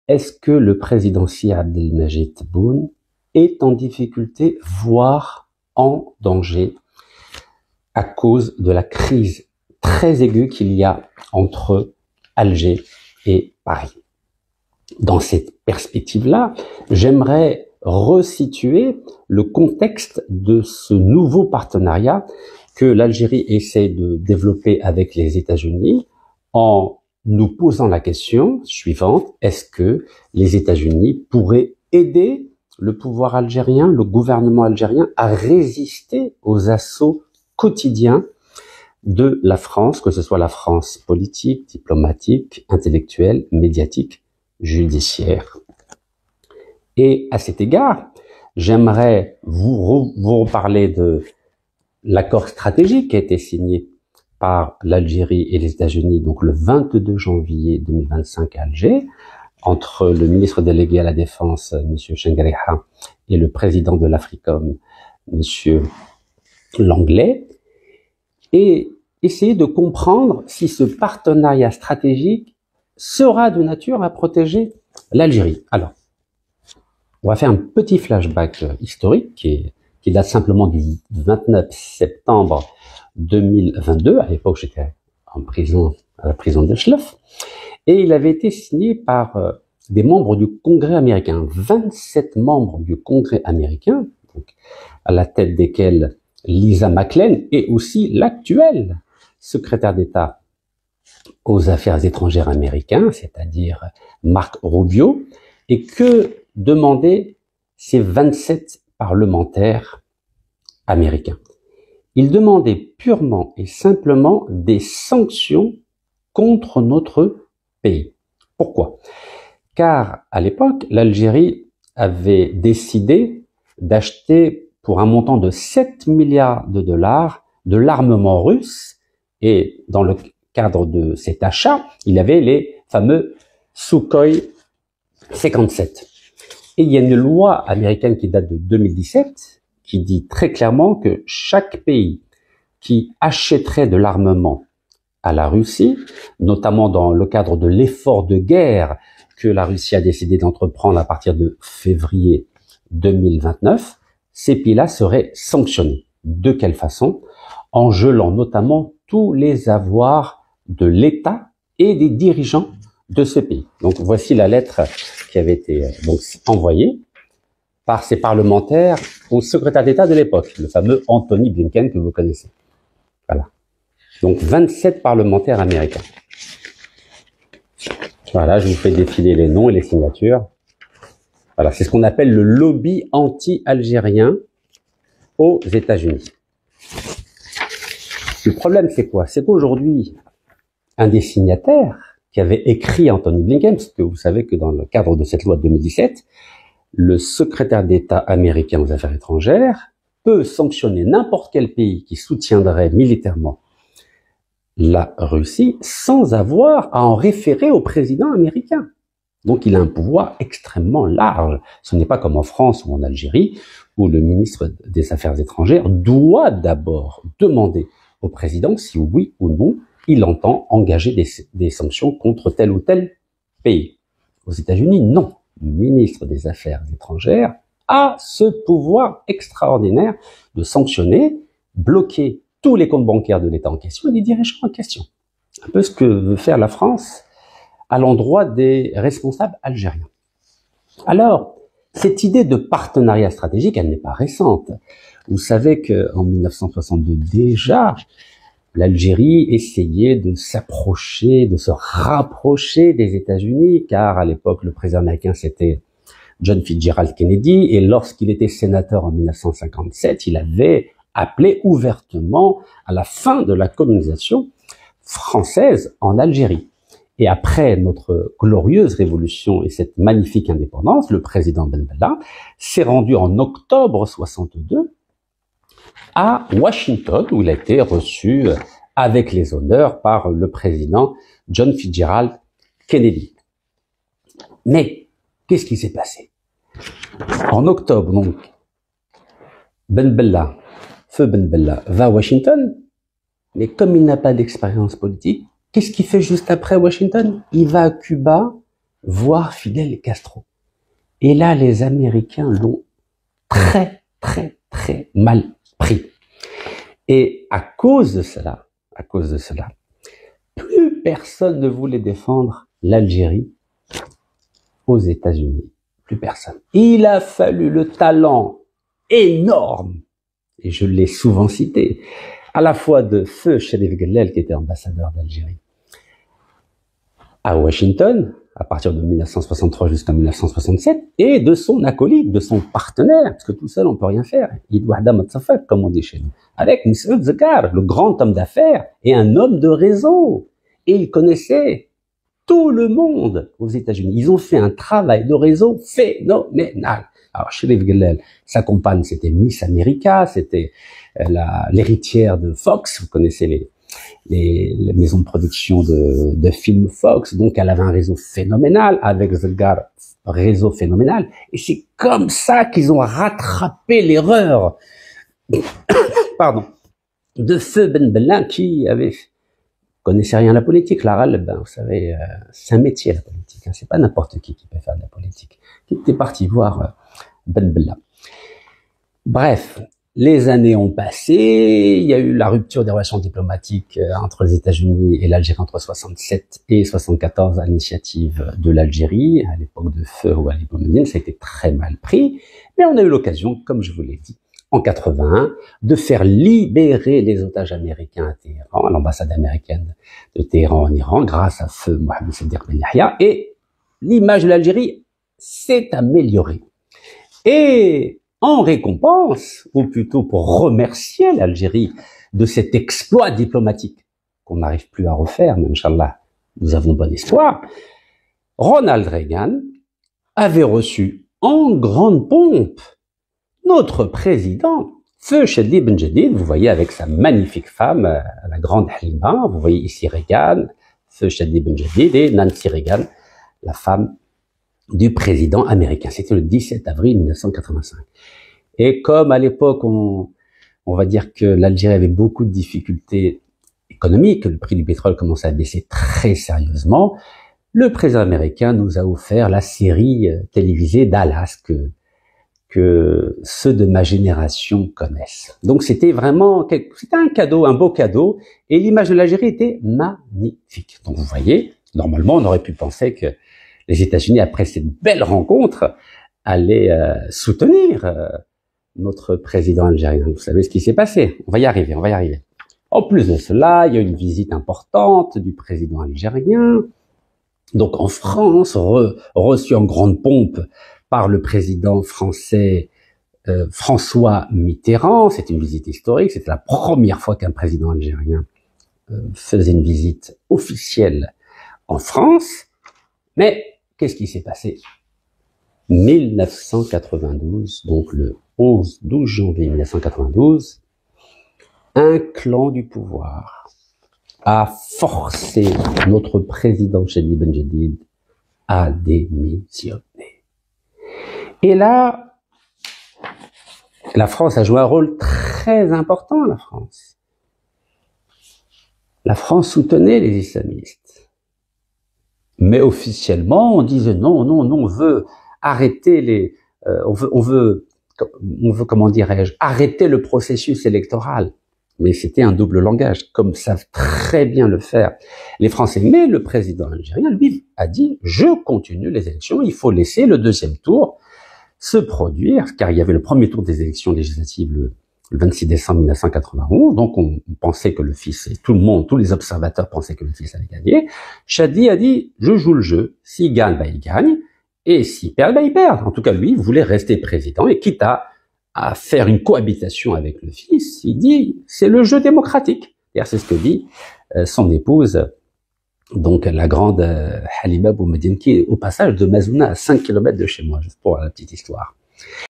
est-ce que le président Si Abdelmajid Tebboune est en difficulté, voire en danger, à cause de la crise très aiguë qu'il y a entre Alger et Paris. Dans cette perspective-là, j'aimerais resituer le contexte de ce nouveau partenariat que l'Algérie essaie de développer avec les États-Unis en nous posant la question suivante: est-ce que les États-Unis pourraient aider le pouvoir algérien, le gouvernement algérien, à résister aux assauts quotidiens de la France, que ce soit la France politique, diplomatique, intellectuelle, médiatique, judiciaire. Et à cet égard, j'aimerais vous reparler de l'accord stratégique qui a été signé par l'Algérie et les États-Unis, donc le 22 janvier 2025 à Alger, entre le ministre délégué à la Défense, M. Chengariha, et le président de l'Africom, M. Langlais, et essayer de comprendre si ce partenariat stratégique sera de nature à protéger l'Algérie. Alors, on va faire un petit flashback historique qui date simplement du 29 septembre 2022. À l'époque, j'étais en prison, à la prison de Schleff, et il avait été signé par des membres du Congrès américain, 27 membres du Congrès américain, donc, à la tête desquels Lisa McClain et aussi l'actuel secrétaire d'État aux affaires étrangères américain, c'est-à-dire Marco Rubio. Et que demandaient ces 27 parlementaires américains? Ils demandaient purement et simplement des sanctions contre notre pays. Pourquoi? Car à l'époque, l'Algérie avait décidé d'acheter pour un montant de 7 milliards de dollars de l'armement russe, et dans le cadre de cet achat, il y avait les fameux Sukhoi 57. Et il y a une loi américaine qui date de 2017 qui dit très clairement que chaque pays qui achèterait de l'armement à la Russie, notamment dans le cadre de l'effort de guerre que la Russie a décidé d'entreprendre à partir de février 2029, ces pays-là seraient sanctionnés. De quelle façon? En gelant notamment tous les avoirs de l'État et des dirigeants de ce pays. Donc voici la lettre qui avait été donc envoyée par ces parlementaires au secrétaire d'État de l'époque, le fameux Anthony Blinken que vous connaissez. Voilà. Donc 27 parlementaires américains. Voilà, je vous fais défiler les noms et les signatures. Voilà, c'est ce qu'on appelle le lobby anti-algérien aux États-Unis. Le problème, c'est quoi? C'est qu'aujourd'hui, un des signataires qui avait écrit Anthony Blinken, parce que vous savez que dans le cadre de cette loi de 2017, le secrétaire d'État américain aux affaires étrangères peut sanctionner n'importe quel pays qui soutiendrait militairement la Russie sans avoir à en référer au président américain. Donc il a un pouvoir extrêmement large. Ce n'est pas comme en France ou en Algérie, où le ministre des Affaires étrangères doit d'abord demander au président si oui ou non il entend engager des sanctions contre tel ou tel pays. Aux États-Unis, non. Le ministre des Affaires étrangères a ce pouvoir extraordinaire de sanctionner, bloquer tous les comptes bancaires de l'État en question et des dirigeants en question. Un peu ce que veut faire la France à l'endroit des responsables algériens. Alors, cette idée de partenariat stratégique, elle n'est pas récente. Vous savez qu'en 1962 déjà, l'Algérie essayait de s'approcher, de se rapprocher des États-Unis, car à l'époque, le président américain, c'était John Fitzgerald Kennedy, et lorsqu'il était sénateur en 1957, il avait appelé ouvertement à la fin de la colonisation française en Algérie. Et après notre glorieuse révolution et cette magnifique indépendance, le président Ben Bella s'est rendu en octobre 62 à Washington, où il a été reçu avec les honneurs par le président John Fitzgerald Kennedy. Mais qu'est-ce qui s'est passé? En octobre, donc, Feu Ben Bella va à Washington, mais comme il n'a pas d'expérience politique, qu'est-ce qu'il fait juste après Washington? Il va à Cuba voir Fidel Castro. Et là, les Américains l'ont très mal pris. Et à cause de cela, plus personne ne voulait défendre l'Algérie aux États-Unis. Plus personne. Il a fallu le talent énorme, et je l'ai souvent cité, à la fois de feu Cherif Guellel, qui était ambassadeur d'Algérie à Washington, à partir de 1963 jusqu'en 1967, et de son acolyte, de son partenaire, parce que tout seul on peut rien faire. Il doit comme on dit chez nous, avec Moussaoud Zakar, le grand homme d'affaires et un homme de réseau. Et il connaissait tout le monde aux États-Unis. Ils ont fait un travail de réseau phénoménal. Alors, Cherif Guellel, sa compagne, c'était Miss America, c'était l'héritière de Fox. Vous connaissez les maisons de production de films Fox. Donc, elle avait un réseau phénoménal, avec Zelgar, réseau phénoménal. Et c'est comme ça qu'ils ont rattrapé l'erreur, pardon, de Feu Ben Bella, qui connaissait rien à la politique. Vous savez, c'est un métier, la politique. Hein. C'est pas n'importe qui peut faire de la politique. Qui était parti voir Ben Bella. Bref, les années ont passé. Il y a eu la rupture des relations diplomatiques entre les États-Unis et l'Algérie entre 67 et 74 à l'initiative de l'Algérie. À l'époque de Feu ou à l'époque de ça a été très mal pris. Mais on a eu l'occasion, comme je vous l'ai dit, en 81, de faire libérer les otages américains à Téhéran, à l'ambassade américaine de Téhéran en Iran, grâce à Feu Mohamed Sédir Ben Yahya, et l'image de l'Algérie s'est améliorée. Et en récompense, ou plutôt pour remercier l'Algérie de cet exploit diplomatique qu'on n'arrive plus à refaire, mais Inch'Allah, nous avons bon espoir, Ronald Reagan avait reçu en grande pompe notre président, Feu Chadli Ben Jedid, vous voyez avec sa magnifique femme, la grande Halima, vous voyez ici Reagan, Feu Chadli Ben Jedid et Nancy Reagan, la femme du président américain. C'était le 17 avril 1985. Et comme à l'époque, on va dire que l'Algérie avait beaucoup de difficultés économiques, le prix du pétrole commençait à baisser très sérieusement, le président américain nous a offert la série télévisée Dallas que ceux de ma génération connaissent. Donc c'était un cadeau, un beau cadeau, et l'image de l'Algérie était magnifique. Donc vous voyez, normalement on aurait pu penser que les États-Unis, après cette belle rencontre, allaient soutenir notre président algérien. Vous savez ce qui s'est passé. On va y arriver. En plus de cela, il y a eu une visite importante du président algérien, donc en France, reçu en grande pompe par le président français François Mitterrand. C'était une visite historique, c'était la première fois qu'un président algérien faisait une visite officielle en France. Mais qu'est-ce qui s'est passé? 1992, donc le 12 janvier 1992, un clan du pouvoir a forcé notre président Chadli Ben Jedid à démissionner. Et là, la France a joué un rôle très important, La France soutenait les islamistes. Mais officiellement, on disait non, on veut arrêter on veut, comment dirais-je, arrêter le processus électoral. Mais c'était un double langage, comme savent très bien le faire les Français. Mais le président algérien, lui, a dit, je continue les élections, il faut laisser le deuxième tour se produire, car il y avait le premier tour des élections législatives le 26 décembre 1991, donc on pensait que le fils, et tout le monde, tous les observateurs pensaient que le fils allait gagner. Chadli a dit, je joue le jeu, s'il gagne, il gagne, et s'il perd, il perd. En tout cas, lui, il voulait rester président, et quitte à faire une cohabitation avec le fils, il dit, c'est le jeu démocratique. C'est ce que dit son épouse, donc la grande Halima Boumediene, qui est au passage de Mazouna, à 5 km de chez moi, juste pour la petite histoire.